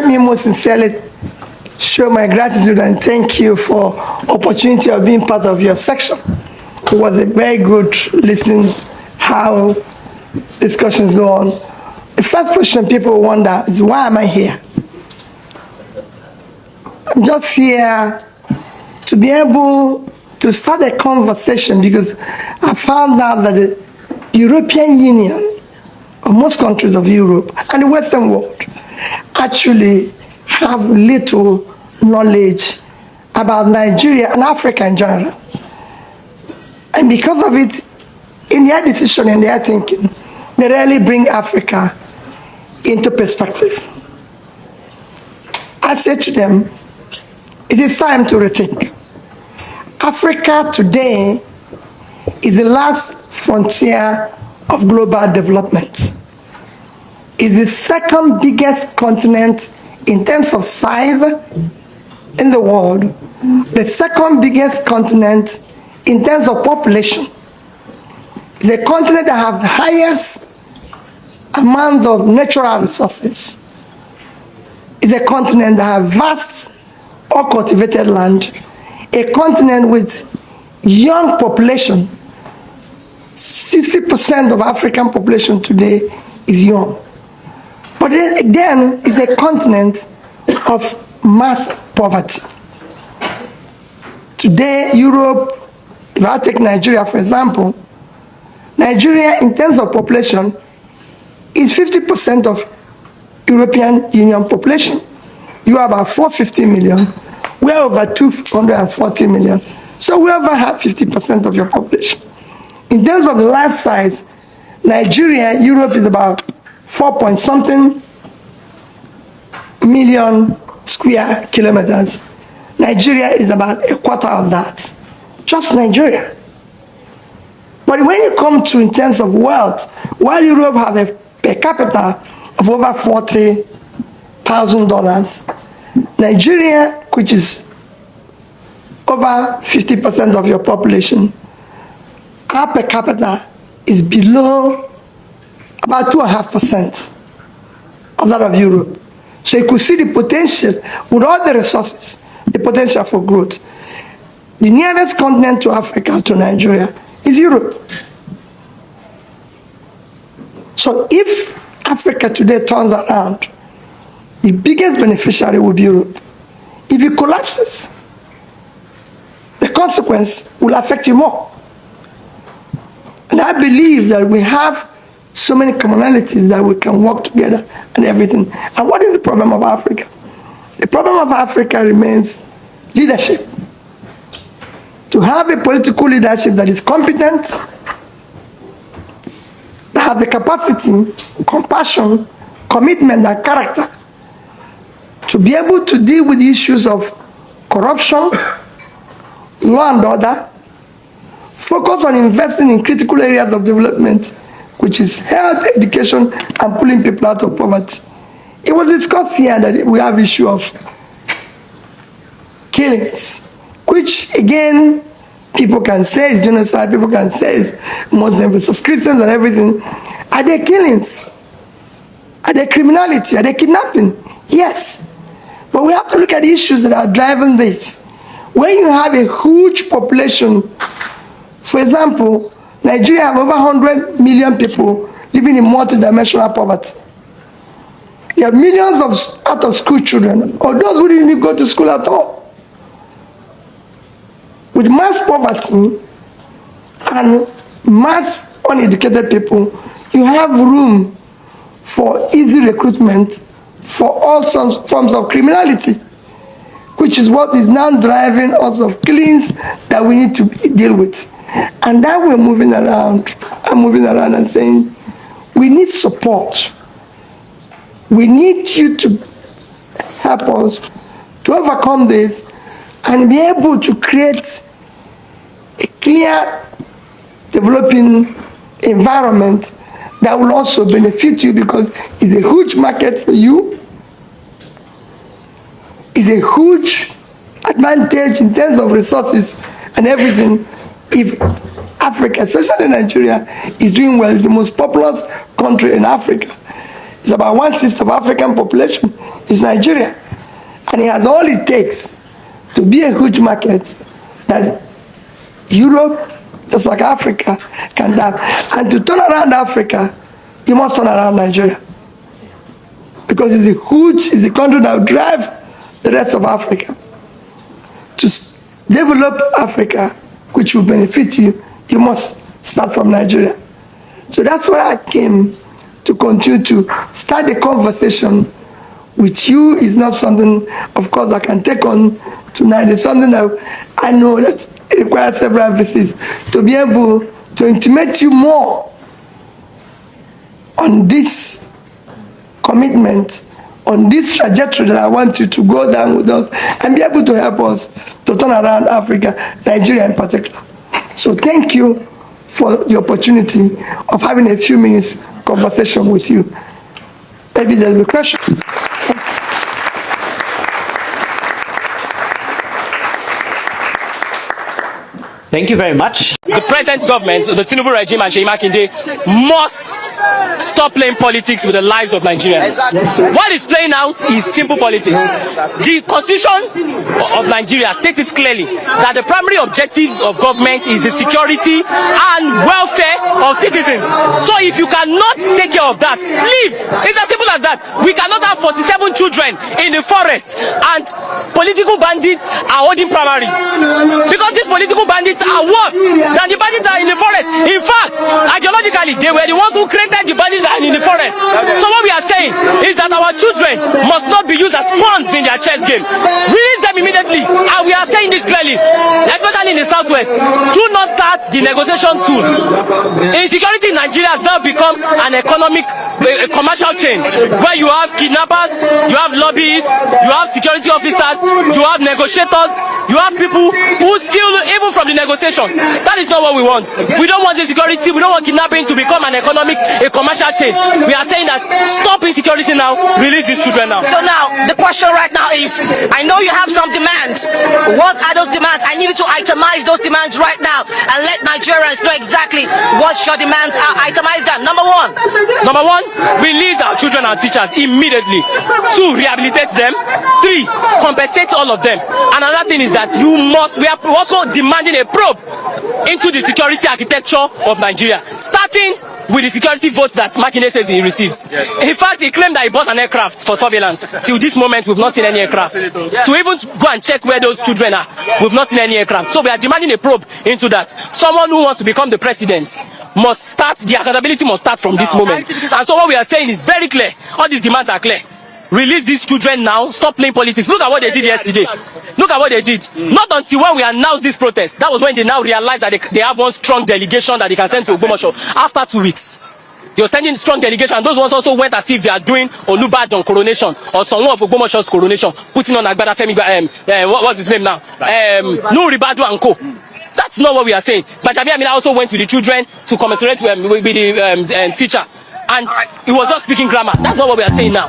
let me most sincerely show my gratitude and thank you for opportunity of being part of your section. It was a very good listening how discussions go on. The first question people wonder is, why am I here? I'm just here to be able to start a conversation because I found out that the European Union, or most countries of Europe and the Western world, actually have little knowledge about Nigeria and Africa in general. And because of it, in their decision and their thinking, they rarely bring Africa into perspective. I say to them, it is time to rethink. Africa today is the last frontier of global development. It's the second biggest continent in terms of size in the world, the second biggest continent in terms of population. It's a continent that has the highest amount of natural resources. It's a continent that has vast uncultivated land, a continent with young population. 60% of African population today is young. But then it's a continent of mass poverty. Today, Europe, if I take Nigeria for example, Nigeria in terms of population is 50% of European Union population. You are about 450 million. We are over 240 million. So we over have 50% of your population. In terms of land size, Nigeria, Europe is about 4-point-something million square kilometers. Nigeria is about a quarter of that. Just Nigeria. But when you come to in terms of wealth, while Europe have a per capita of over $40,000, Nigeria, which is over 50% of your population, our per capita is below about 2.5% of that of Europe. So you could see the potential, with all the resources, the potential for growth. The nearest continent to Africa, to Nigeria, is Europe. So if Africa today turns around, the biggest beneficiary will be Europe. If it collapses, the consequence will affect you more. And I believe that we have so many commonalities that we can work together and everything. And what is the problem of Africa? The problem of Africa remains leadership. To have a political leadership that is competent, that have the capacity, compassion, commitment, and character to be able to deal with issues of corruption, law and order, focus on investing in critical areas of development, which is health, education, and pulling people out of poverty. It was discussed here that we have issue of killings, which again, people can say is genocide, people can say is Muslim versus Christians and everything. Are they killings? Are they criminality? Are they kidnapping? Yes. But we have to look at the issues that are driving this. When you have a huge population, for example, Nigeria have over 100 million people living in multidimensional poverty. You have millions of out-of-school children, or those who didn't even go to school at all. With mass poverty and mass uneducated people, you have room for easy recruitment for all forms of criminality, which is what is now driving us of killings that we need to deal with. And now we're moving around, I'm moving around and saying, we need support. We need you to help us to overcome this and be able to create a clear developing environment that will also benefit you, because it's a huge market for you. It's a huge advantage in terms of resources and everything. If Africa, especially Nigeria, is doing well, it's the most populous country in Africa. It's about 1/6 of African population. is Nigeria. And it has all it takes to be a huge market that Europe, just like Africa, can have. And to turn around Africa, you must turn around Nigeria. Because it's a country that will drive the rest of Africa. To develop Africa, which will benefit you, you must start from Nigeria. So that's why I came to continue to start the conversation with you. Is not something, of course, I can take on tonight. It's something that I know that it requires several visits to be able to intimate you more on this commitment, on this trajectory that I want you to go down with us and be able to help us to turn around Africa, Nigeria in particular. So thank you for the opportunity of having a few minutes conversation with you. Maybe there'll be questions. Thank you very much. The present government, the Tinubu regime and Seyi Makinde, must stop playing politics with the lives of Nigerians. What is playing out is simple politics. The Constitution of Nigeria states it clearly that the primary objectives of government is the security and welfare of citizens. So if you cannot take care of that, leave. It's as simple as that. We cannot have 47 children in the forest and political bandits are holding primaries. Because these political bandits are worse than the bandits that are in the forest. In fact, ideologically, they were the ones who created the bandits that are in the forest. So what we are saying is that our children must not be used as pawns in their chess game. Release them immediately. And we are saying this clearly, especially in the southwest. Do not start the negotiation tool. Insecurity in Nigeria has now become an economic, a commercial chain where you have kidnappers, you have lobbyists, you have security officers, you have negotiators, you have people who steal even from the negotiation. That is not what we want. We don't want insecurity, we don't want kidnapping to become an economic, a commercial chain. We are saying that stop insecurity now, release these children now. So now, the question right now is, I know you have some demands. What are those demands? I need you to itemize those demands right now and let Nigerians know exactly what your demands are. Itemize them. Number one, release our children and teachers immediately. 2, rehabilitate them. 3, compensate all of them. And another thing is that we are also demanding a probe into the security architecture of Nigeria, starting with the security votes that Makinde says he receives. In fact, he claimed that he bought an aircraft for surveillance. Till this moment, we've not seen any aircraft. To even go and check where those children are, we've not seen any aircraft. So we are demanding a probe into that. Someone who wants to become the president must start, the accountability must start from this moment. And so what we are saying is very clear. All these demands are clear. Release these children now. Stop playing politics. Look at what they did yesterday. Look at what they did. Not until when we announced this protest, that was when they now realized that they have one strong delegation that they can send to Ogbomoso. After 2 weeks, they were sending strong delegation, and those ones also went as if they are doing Olubadan coronation or someone of Ogbomoso's coronation, putting on Agbada Femi, what's his name now? Nuribadu and Co. That's not what we are saying. Gbajabiamila Amina also went to the children to commiserate with the teacher, and he was just speaking grammar. That's not what we are saying now.